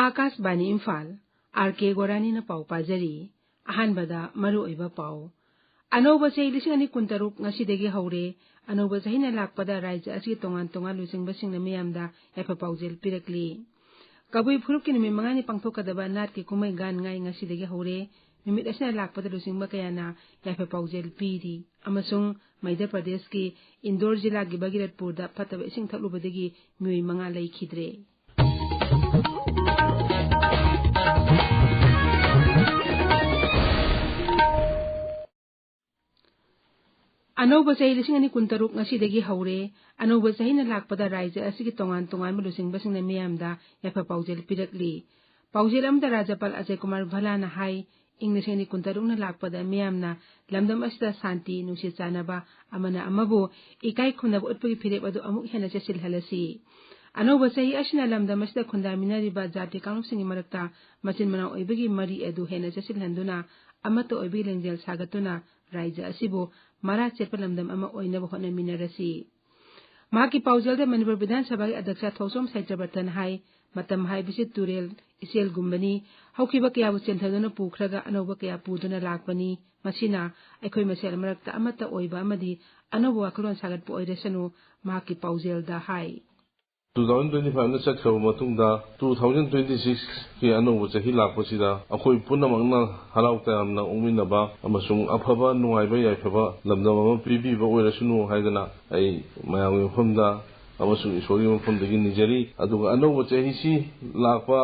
Akashvani Imphal R.K. Gorani na pau pajari ahanbada maru oiba pau anouba chei 2013 ngasidagi haure anouba chahina lakpada raija asi tongan lusingba singna miyamda yafa paujel pirakli kabui phurukki nimi mangani pangthokadaba nat ki kumai gan ngai ngasidagi haure nimit asina lakpada lusingba kayana yafa paujel piri amasung Madhya Pradesh ki Indore jila gi Bagiratpur da phataba ising thaklubadagi mioi manga laikhidre anouba chai 2013 ngasidagi haure anouba chahina lakpada raija asigi tongan lusingba singna miyamda yafa paujel pirakli paujel amda Rajapal Ajay Kumar Bhalana hai ing 2013 na lakpada miyamna lamdam asida santi nungsi chanaba amana amabu ikai khunab utpagi phirep adu amuk hena chesil halasi anouba chahi asina lamdam asida khundaminariba jati kanglupsingi marakta machin mana oibagi mari adu hena chesil handuna amato oibagi lengjel sagatuna raija asibu mara chepa lamdam ama oinaba hona minarasi maki paujalda Manipur Vidhan Sabha gi Adyaksha Thosom Kshetrimayum hai matam hai bisi turel isel gumbani haukiba kya bu chenthaduna pukhraga anouba kya puduna lakpani masina aikhoi masel marakta amata oiba amadi anouba waklon sagat pu oiresanu maki paujalda hai 2025 na chakhaba matungda 2026 ki anouba chahi lakpasida akhoi punamangna halaukta amna uminaba amasung afaba nungaiba yaifaba lamdam ama pibiba oirasunu haidana ai mayamgi mafamda amasung isori mafamdagi nijari aduga anouba chahi si lakpa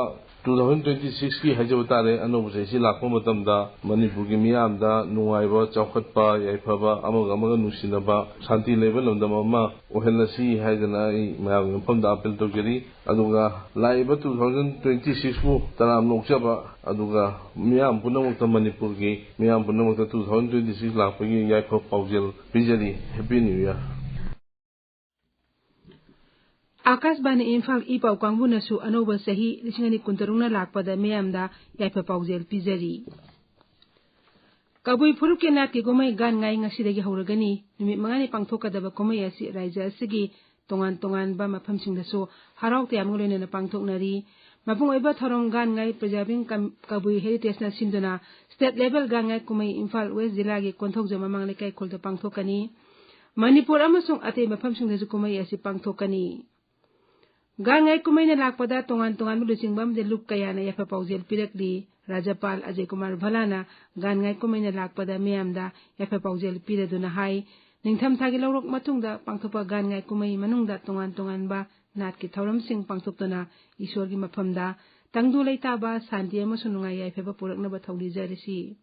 2026 ki hajaba tare anouba chahi si lakpa matamda Manipur gi miyamda nungaiba chawkhatpa yaifaba amaga nungsinaba shanti leba lamdam ama ohelasi haidana ai mayamgi mafamda apel tawjari aduga laiba 2026 bu taram nokjaba aduga miyam punamakta Manipur gi miyam punamakta 2026 lakpagi yaifa paujel pijari happy new year Akashbani Imphal ipau kangbunasu anouba chahi 2013 na lakpada miyamda yaifa paujel pijari kabui phurukki nat ki kumai gan ngai ngasidagi hauragani numit mangani pangthokadaba kumai asi raija asigi tongan ba mafamsingdasu harau tayamung loinana pangthoknari mapung oiba thorong gan ngai preserving kabui heritage na sinduna state level gan ngai kumai Imphal West jila gi konthokjama manglekai khulda pangthokani Manipur amasung ate mafamsingdasu kumai asi pangthokani gan ngai kumai na lakpada tongan lusingbam de lup kayana yafa paujel pirakli Rajapal Ajay Kumar Bhalana gan ngai kumai na lakpada miyamda yafa paujel piraduna hai ningtham thagi lawrok matungda pangthopa gan ngai kumai manungda tongan ba nat ki thauram sing pangthokduna isor gi mafamda tangdu leitaba santi amasung nungai yaifaba puraknaba thawli jarisi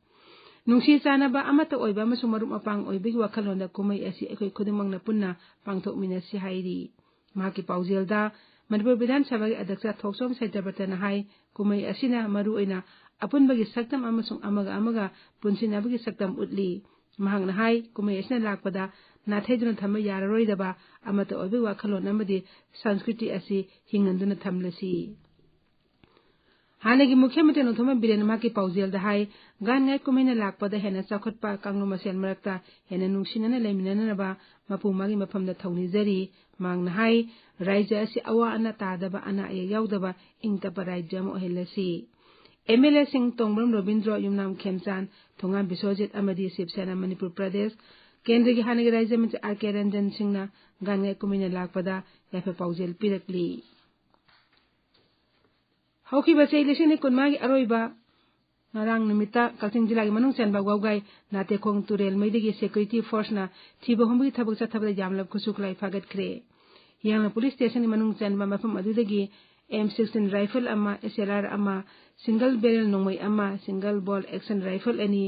nungsi chanaba amata oiba amasung marup mapang oibagi wakhalonda kumai asi ekhoi khudumangna punna pangthokminasi hairi maki paujelda Manipur Vidhan Sabha gi Adyaksha Thosom Kshetrimayum hai kumai asina maru oina apunbagi saktam amasung amaga punsinabagi saktam utli mahangna hai kumai asina lakpada natheduna thamba yararoidaba amata oibi wakhalon amadi sanskriti asi hinganduna thamlasi hanagi mukhyamantri Nothoma Biren maki paujelda hai gan ngai kumai na lakpada hena chawkhatpa kanglu masel marakta hena nungsinana leiminanaba mapumagi mafamda thawni jari mangna hai raija asi awa ana tadaba ana yaudaba ingtapa raija mo helasi MLA Singh Tongbram Robindra Yumnam Khemchan Thonga Biswajit amadi Sipsena Manipur Pradesh Kendra gi hanagi raija mantri R.K. Ranjan Singhna gan ngai kumai na lakpada yafa paujel pirakli haukiba chei 2019 gi aroiba narang numita Kalting jila gi manung chanba gwaugai nate khong turel maidagi security force na thiba hombi thabak chathabada yamlab khusuklai fagat khre yang police station ni manung chanba mafam adudagi M16 rifle ama SLR ama single barrel nongmai ama single ball action rifle ani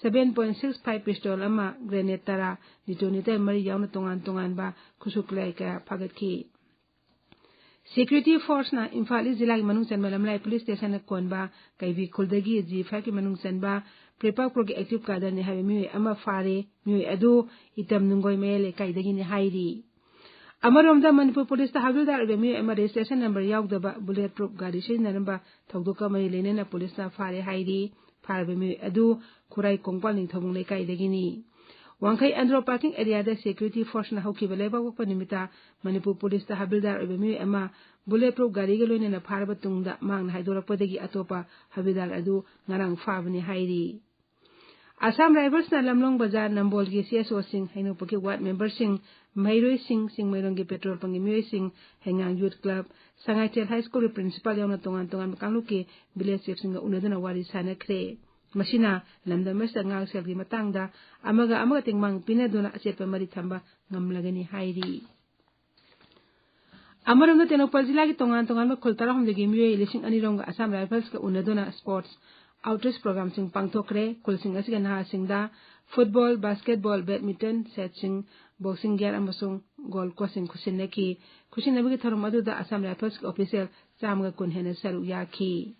7.65 pistol ama grenade tara detonator mari yauna tongan ba khusuklai ka fagat khi security force na Imphal jila gi manung chanba lamlai police station na konba kaibi khuldagi G5 ki manung chanba prepa pro ki active kader ni habi mi ama fare mi adu itam nungoi mele kaidagi ni hairi amaromda Manipur police ta hagildar mi ama registration number yaudaba bulletproof gari sinaramba thawdoka mai lenena police na fare hairi farbe mi adu khurai kongpal ni thobung le kaidagi ni Wangkai Andro parking area da security force na haukiba leibak wakpa nimita Manipur police ta habildar oiba mioi ama bulletproof gari ga loinena pharaba tungda mangna haidorakpadagi atopa habildar adu ngarang fabani hairi. Assam Rivals na Lamlong Bazar Nambol gi CSO sing hainopaki ward member sing Mairoi sing Mairong gi petrol pangi mioi sing Hengang Youth Club Sangai Tel High School principal yauna tongan makangluki village chief singa unaduna wari sanakre. Masina lamdamas ngang selgi matangda amaga tingmang pinaduna asepa mari thamba ngamlagani hairi. Amaramda Tenokpal jila gi tongan ba khultarahom degi mioi lising anirong Assam Rifles ka unaduna sports outreach program sing pangthokre kulsing asiga naha singda football basketball badminton setting boxing gear amasung golf coaching khusinaki khusinabigi thorom aduda Assam Rifles ka official chamga kun hena saru yaki.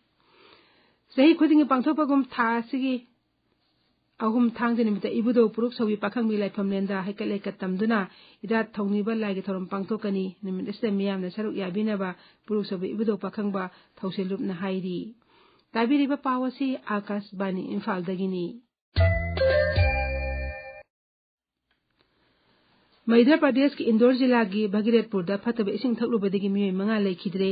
Sahi khudingi pangthokpagum tha sigi ahum thangje nimita ibudo puruk sawi pakhang mi laifam lenda haikale katamduna ida thongniba laigi thorom pangthokani nimit este miyamna saru yabinaba puruk sawi ibudo pakhang ba thauselup na hairi. Tabiriba pawasi Akas Bani Imphal dagini. Madhya Pradesh ki Indore jila gi Bhagiratpur da phataba ising thaklubadagi mioi manga laikhidre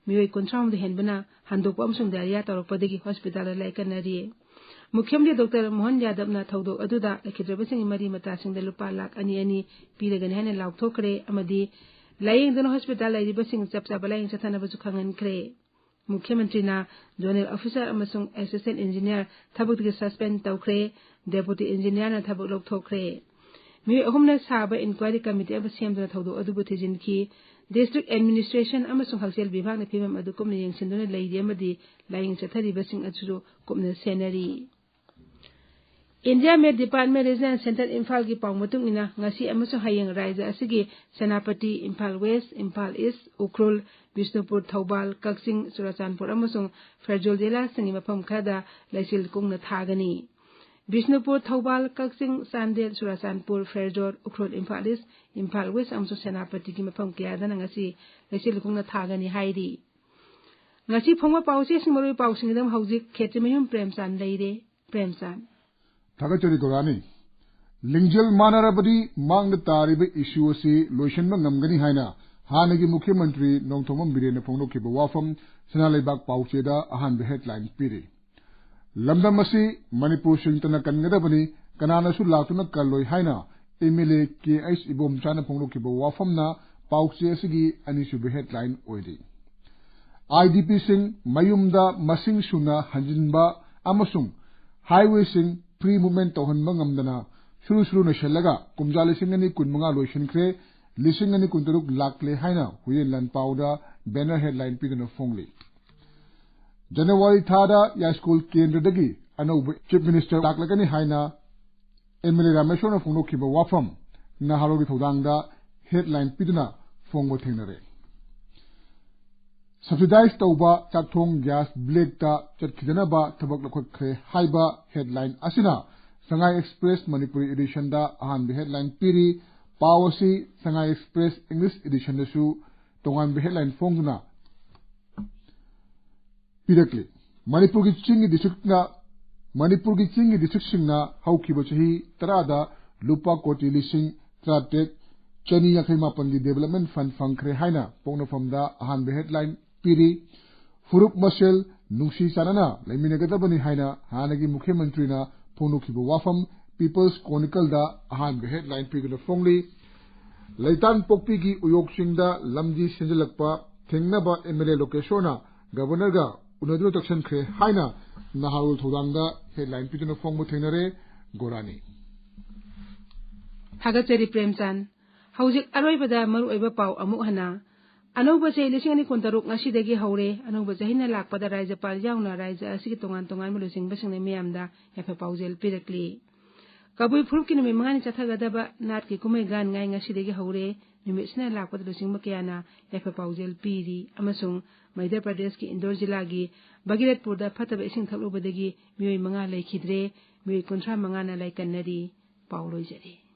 mioi kontraum de henbana handokpa amsung diarrhea tawrakpadagi hospital la laikanari. Mukhyamdi Dr. Mohan Yadav na thawdok aduda laikhidrabasing mari mata singda lupa lakh ani piragani hana laukthokre amadi layengduna hospital lairibasing chapchaba layeng chathanabasu khangankre. Mukhyamantri na zonal officer amasung assistant engineer thabuk gi suspend tawkhre deputy engineer na thabuk lokthokre. Mi ahumna saba inquiry committee aba semduna thawdo adubu thijinki district administration amasung halsel bibhag na phimam adu kumna yengsinduna leidi amadi laying chathari basing achuru kumna senari. India Med Department Regional Center Imphal gi pawmutung ina ngasi amasung hayeng raija asigi Senapati Imphal West Imphal East Ukhrul Bishnupur Thoubal Kaksing Surachanpur amasung Ferjol jila singi mafam khada laisil kungna thagani. Bishnupur Thoubal Kaksing Sandel Surachanpur Ferjol Ukhrul Imphal East Imphal West amasung Senapati gi mafam kiyadana ngasi laisil kungna thagani hairi. Ngasi phongwa pawse singmarui pawsingdam haujik Kshetrimayum Premchand leire. Premchand Thagachari Gorani Lingjal Manarabadi Mang the Tariba issue si Loishan Namgani Haina Hanagi Mukhyamantri Nongthomam Birena Phongno Kiba Wafam Sanalebak Paucheda Ahan the headline Piri Lamdamasi Manipur Shintana Kangadabani Kananasu Latuna Kaloi Haina Emile KH Ibom Chana Phongno Kiba Wafamna Pauche Sigi Anishu the headline Oidi IDP Sing Mayumda Masing Shuna Hanjinba Amasung Highway Sing pre-movement tohan mangamdana shuru na shalaga kumjali singani kunmanga loishin kre lisingani kunturuk lakle haina huyen lan pauda banner headline pidana fongli January thada ya school kendra dagi anob chief minister laklagani haina Emily Rameshona phongno kiba wafam na halogi thodangda headline pidana fongbo thengnare Subsidized tauba chakthong gas black ta chatkidana ba thabak lakhot kre haiba headline asina Sangai Express Manipuri edition da ahan bi headline piri pawasi Sangai Express English edition da su tongan bi headline fongna pirakli Manipur gi chingi district singna haukiba chahi tarada lupa koti lising tratek chani yakhai mapan gi development fund fangkre haina pongna famda ahan bi headline Piri Furup Masel Nungsi Sanana Laminagadabani Haina Hanagi Mukhyamantri na Phongnukiba Wafam People's Chronicle da ahan headline pigna fongli Laitan Pokpi gi Uyok Singda Lamji Sinjalakpa Thengnaba MLA Lokeshona Governor ga Unadru Takshan Kre Haina Naharul Thodangda headline pigna fongmu thengnare Gorani Thagachari Premchand Haujik aroibada maru oiba paw amuk hana Anauba se lisingani kuntaruk ngasi dagi haure anauba jahina lakpada Rajapal yauna raja asigi tongan malusing basing miyamda yafa paujel pirakli kabui phurupki numi mangani chathagadaba natki kumai gan ngai ngasi dagi haure numi sina lakpada lusing makiyana yafa paujel piri amasung Madhya Pradesh ki Indore jila gi Bhagiratpur da phataba ising thaklubadagi mioi manga laikhidre mioi kunthra manga na laikannari pauloi jare